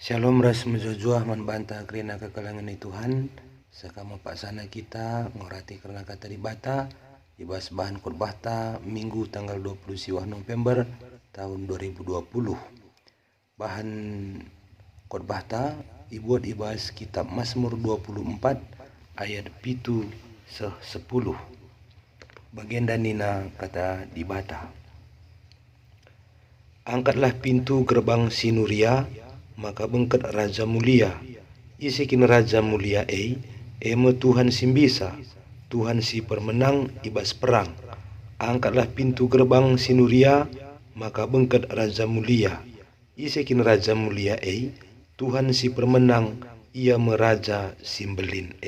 Shalom ras mejojua man banta kerina kekalangan Tuhan. Sakama paksana kita ngorati kerana kata di bata ibas bahan khotbah ta Minggu tanggal 20 siwah November tahun 2020. Bahan khotbah ta ibuat ibas kitab Mazmur 24 ayat pitu 10. Bagian danina kata di bata. Angkatlah pintu gerbang Sinuria, maka bengket Raja Mulia. Isikin Raja Mulia eme Tuhan Simbisa, Tuhan si permenang ibas perang. Angkatlah pintu gerbang Sinuria, maka bengket Raja Mulia. Isikin Raja Mulia Tuhan si permenang, ia meraja simbelin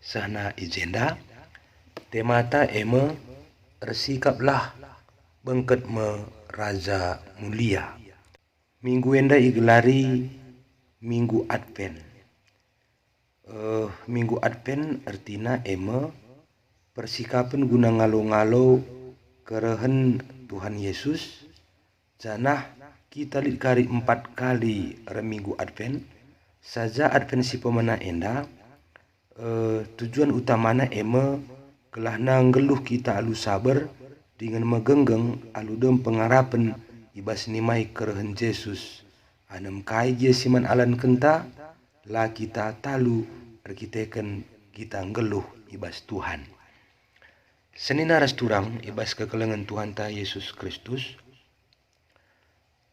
Sana ijenda, temata eme ersikaplah bengket me Raja Mulia. Minggu enda igelari Minggu Advent. Minggu Advent artina eme persikapan guna ngalo-ngalo kerehen Tuhan Yesus. Janah kita kari 4 kali Minggu Advent. Saja Advent si pemana enda tujuan utamana eme kelahna ngeluh kita alu sabar dengan megenggeng aludem pengarapan ibas nimai kerehen Yesus. Anem kai je siman alan kenta la kita talu arkiteken kita ngeluh ibas Tuhan. Senina ras turang ibas kekelengan Tuhan ta Yesus Kristus.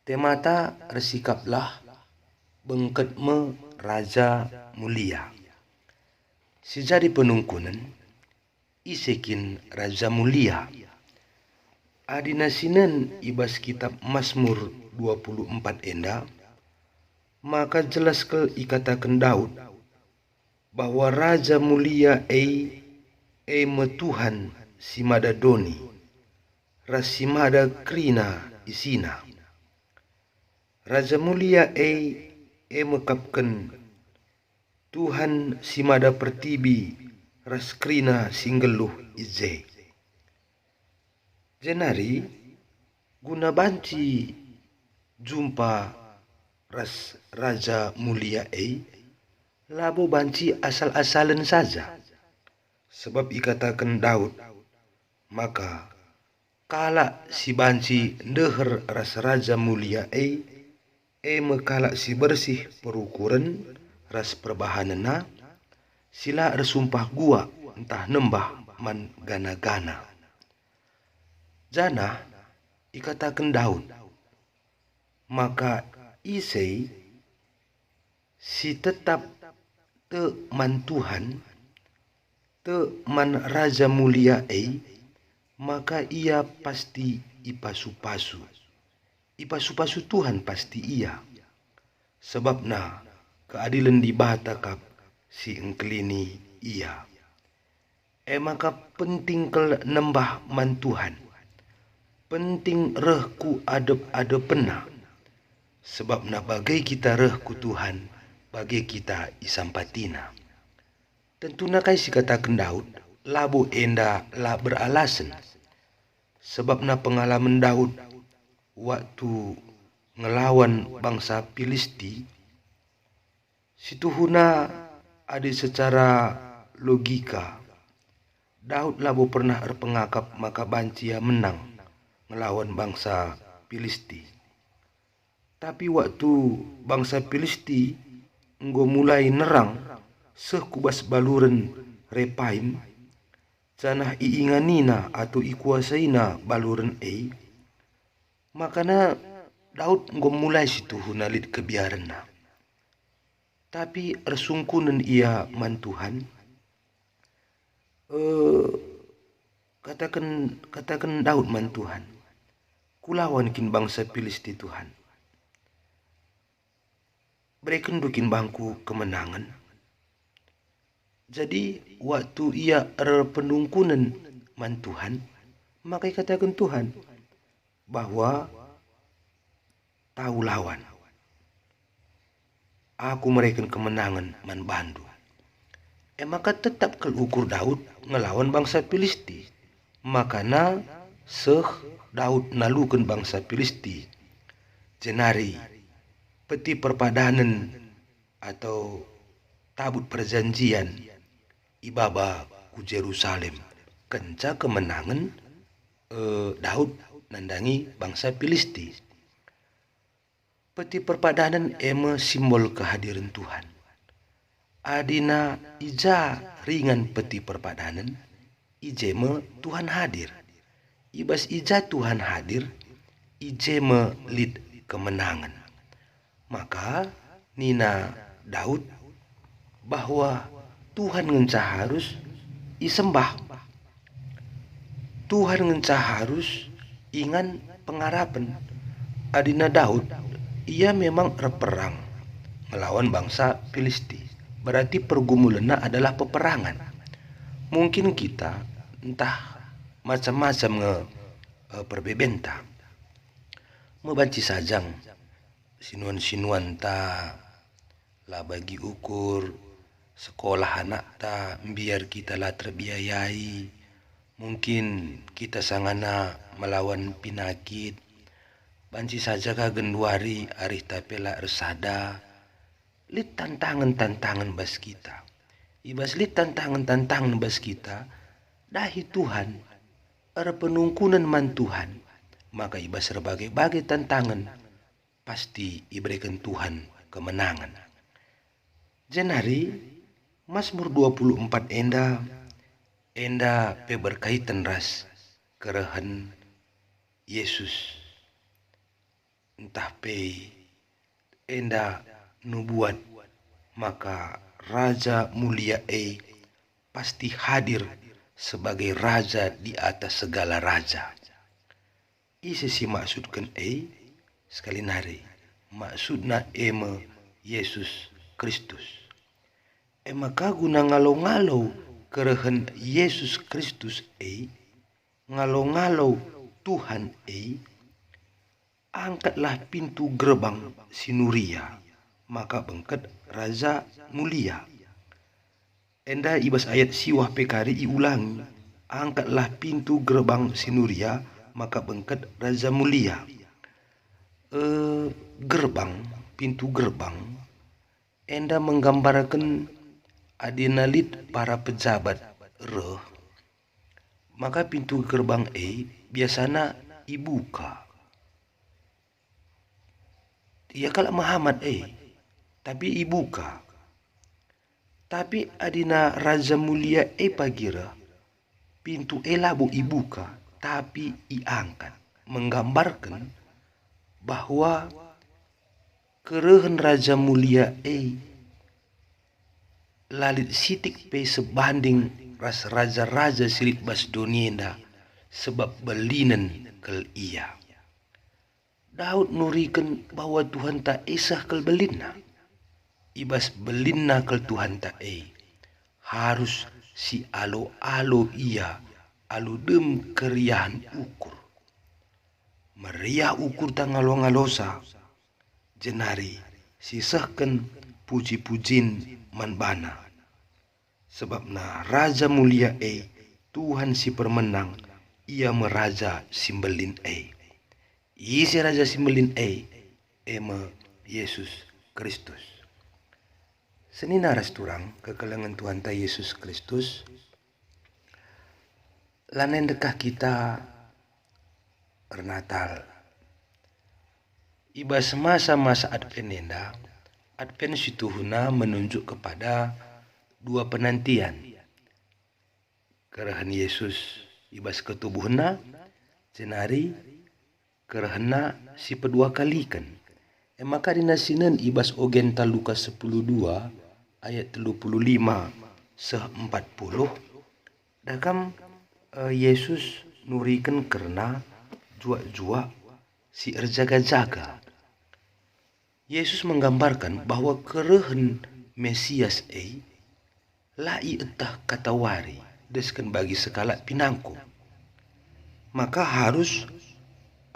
Temata resikaplah bengket me Raja Mulia. Sejadi penungkunan isekin Raja Mulia. Adina sinen ibas kitab Mazmur 24 enda, maka jelas ke ikatakan Daud bahwa Raja Mulia me Tuhan simada doni, rasimada krina isina. Raja Mulia mekapkan Tuhan simada pertibi raskrina singgeluh izze. Jenari guna banci jumpa ras Raja Mulia labo banci asal-asalan saja. Sebab ikatakan Daud, maka kala si banci ndeher ras Raja Mulia mekala si bersih perukuran ras perbahanana sila ersumpah gua entah nembah man gana-gana. Jana ikatakan Daud, maka isei si tetap te man Tuhan, te man Raja Mulia maka ia pasti ipasu-pasu. Ipasu-pasu Tuhan pasti ia. Sebabna keadilan di batakap si engkelini ia. Maka penting ke nembah man Tuhan. Penting rehku adep pena. Sebab na bagai kita rehku Tuhan, bagai kita isampatina. Tentu na kai si katakan Daud, labo enda la beralasan. Sebab na pengalaman Daud waktu ngelawan bangsa Filisti, situhuna ada secara logika. Daud labo pernah erpengakap maka bancia menang melawan bangsa Filisti. Tapi waktu bangsa Filisti mulai nerang sekubas baluren Repaim, canah iinganina atau ikuasaina baluren makana Daud mulai situ hunalit kebiaranna. Tapi ersungkunan ia man Tuhan. Katakan Daud man Tuhan. Kulawan kin bangsa Filisti Tuhan. Berikan dukin bangku kemenangan. Jadi waktu ia penungkunan man Tuhan, maka katakan Tuhan bahwa tahu lawan. Aku mereken kemenangan man bandu. Maka tetap kelukur Daud ngelawan bangsa Filisti. Makana Daud nalukan bangsa Filisti. Jenari peti perpadanan atau tabut perjanjian ibaba ku Jerusalem kenca kemenangan Daud nandangi bangsa Filisti. Peti perpadanan eme simbol kehadiran Tuhan. Adina ija ringan peti perpadanan, ijeme Tuhan hadir. Ibas ija Tuhan hadir, ijeme lid kemenangan. Maka nina Daud bahwa Tuhan ngencah harus isembah. Tuhan ngencah harus ingan pengharapan. Adina Daud ia memang berperang melawan bangsa Filisti. Berarti pergumulannya adalah peperangan. Mungkin kita entah macam-macam perbebenta. Membanci sajang sinuan-sinuan ta lah bagi ukur sekolah anak ta biar kita lah terbiayai. Mungkin kita sangana melawan penyakit. Banci saja ka genduari arih tapela resada. Lit tantangan-tantangan bas kita. Ibas lit tantangan-tantangan bas kita. Dahi Tuhan. Ada penungkunan man Tuhan. Maka ibas berbagai-bagai tantangan. Pasti iberikan Tuhan kemenangan. Jenari Mazmur 24 enda pe berkaitan ras kerehan Yesus. Entah pe enda nubuat maka Raja mulia pasti hadir sebagai raja di atas segala raja. Isi si maksudkan sekali nari maksudna eme Yesus Kristus. Maka guna ngalo-ngalo kerehan Yesus Kristus ngalo-ngalo Tuhan angkatlah pintu gerbang sinuria, maka bengket Raja mulia. Enda ibas ayat siwah pekari iulangi, angkatlah pintu gerbang sinuria, maka bengket Raja mulia. Gerbang, pintu gerbang, enda menggambarkan adinalit para pejabat maka pintu gerbang biasana ibuka. Ia kalau Muhammad tapi ibuka. Tapi adina Raja mulia pagira pintu labu ibuka tapi iangkat, menggambarkan bahwa kerehan Raja mulia lalit sitik pe sebanding ras raja-raja silit bas donienda sebab belinan kel ia. Daud nurikan bahwa Tuhan tak esah kel belinna. Ibas belinna kel Tuhan tak harus si alo-alo ia alu dem keriahan ukur. Meriah ukur tangalo-ngalosa jenari sisahkan puji-pujin manbana. Sebab na Raja mulia Tuhan si permenang ia meraja simbelin isi Raja simbelin ema Yesus Kristus. Senina rasturang kekelengan Tuhan ta Yesus Kristus lanen dekah kita Natal. Iba semasa-masa Advent Advent situhuna menunjuk kepada dua penantian. Kerahan Yesus ibas ketubuhna jenari kerahna si pedua kalikan. Maka dina sinan ibas ogen ta Lukas 10:2 ayat 35 seh 40 dakam Yesus nurikan karena jua-jua si erjaga-jaga. Yesus menggambarkan bahwa kerehan Mesias lai entah katawari deskan bagi sekala pinangku. Maka harus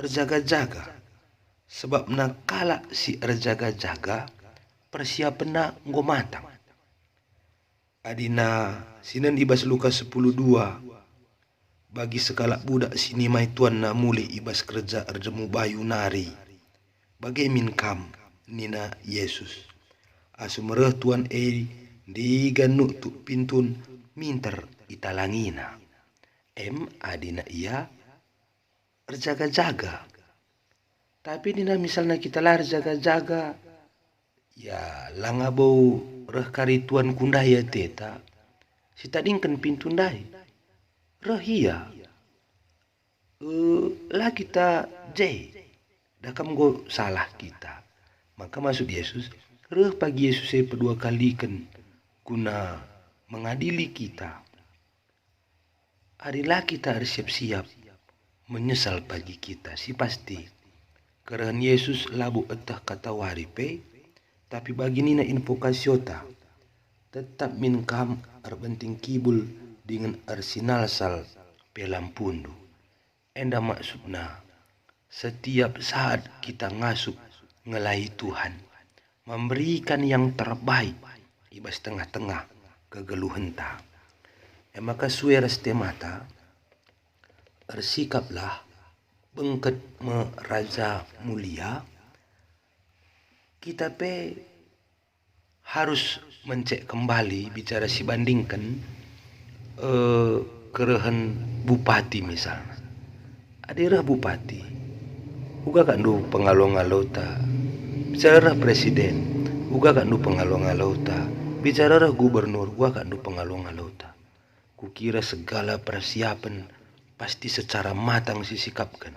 erjaga-jaga. Sebab nakala si erjaga-jaga persiapan nggo matang. Adina sinan ibas Lukas 10:2 bagi sekala budak sini mai tuan na mulai ibas kerja erjemu bayu nari. Bagai minkam nina Yesus. Asumereh Tuhan di ganu tu pintun minter italangina. Adina ia berjaga-jaga. Tapi nina misalnya kita lah jaga-jaga, ya langabau reh kari Tuhan kundaya teta. Si tadingkan pintu ndai. Reh iya. Lah kita dakam go salah kita. Maka maksud Yesus, reh pagi Yesus kedua kali kan guna mengadili kita. Adilah kita harus siap-siap menyesal pagi kita si pasti. Karena Yesus labu etah kata waripe, tapi bagi nina info kasiota tetap minkam arbenting kibul dengan arsenal sal pelampundu. Enda maksudna setiap saat kita ngasup ngelahi Tuhan, memberikan yang terbaik ibas tengah-tengah kegeluhan ta. Maka suara mata bersikaplah bengket raja mulia. Kita harus mencek kembali bicara si bandingkan kerehan bupati misalnya. Adirah bupati uga kandu pengalo-ngalo ta bicara presiden, uga kandu pengalo-ngalo ta bicara gubernur, uga kandu pengalo-ngalo ta. Kukira segala persiapan pasti secara matang sisikapkan.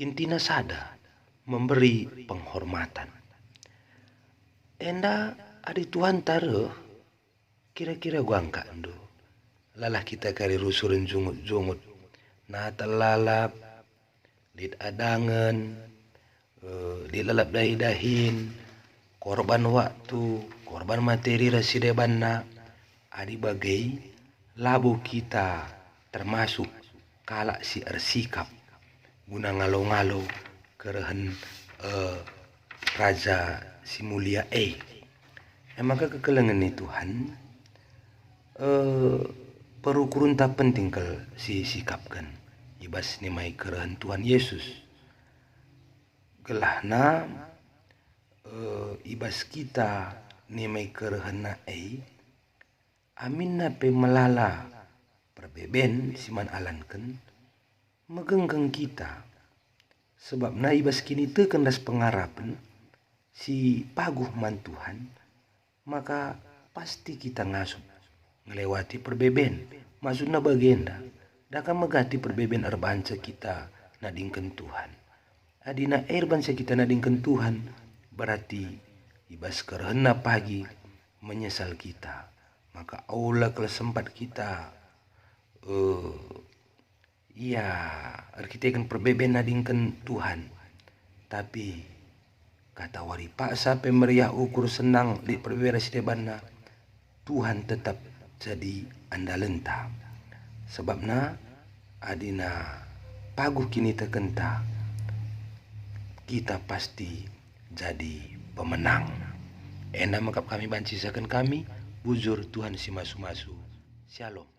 Intina sada memberi penghormatan. Enda adi Tuhan taruh kira-kira gua angkat ndo. Lalah kita kari rusurin jungut-jungut. Nah telalap, lid adangan, lid lalap dahi-dahin, korban waktu, korban materi rasidebanna. Adi bagai labu kita termasuk kalak si ersikap guna ngalo-ngalo kerehan raja si mulia maka kekelengan ni Tuhan perukurun tak penting ke si sikapkan ibas ni mai kerehan Tuhan Yesus gelahna ibas kita ni mai kerehan na amin na pe melala perbeben siman alanken megenggeng kita sebab na ibas kini tekendas pengarapan si paguh man Tuhan, maka pasti kita ngasup ngelewati perbeben. Maksudna bagenda daka megati perbeben erbansa kita nadingken Tuhan. Adina bansa kita nadingken Tuhan berarti ibas kerena pagi menyesal kita. Maka Allah kalau sempat kita kita akan perbeben nadingken Tuhan. Tapi kata wari paksa pemeriah ukur senang di perbeda sidebana Tuhan tetap jadi andalenta sebabna adina paguh kini tekenta kita pasti jadi pemenang. Ena makap kami bancisakan kami bujur Tuhan si masu-masu. Shalom.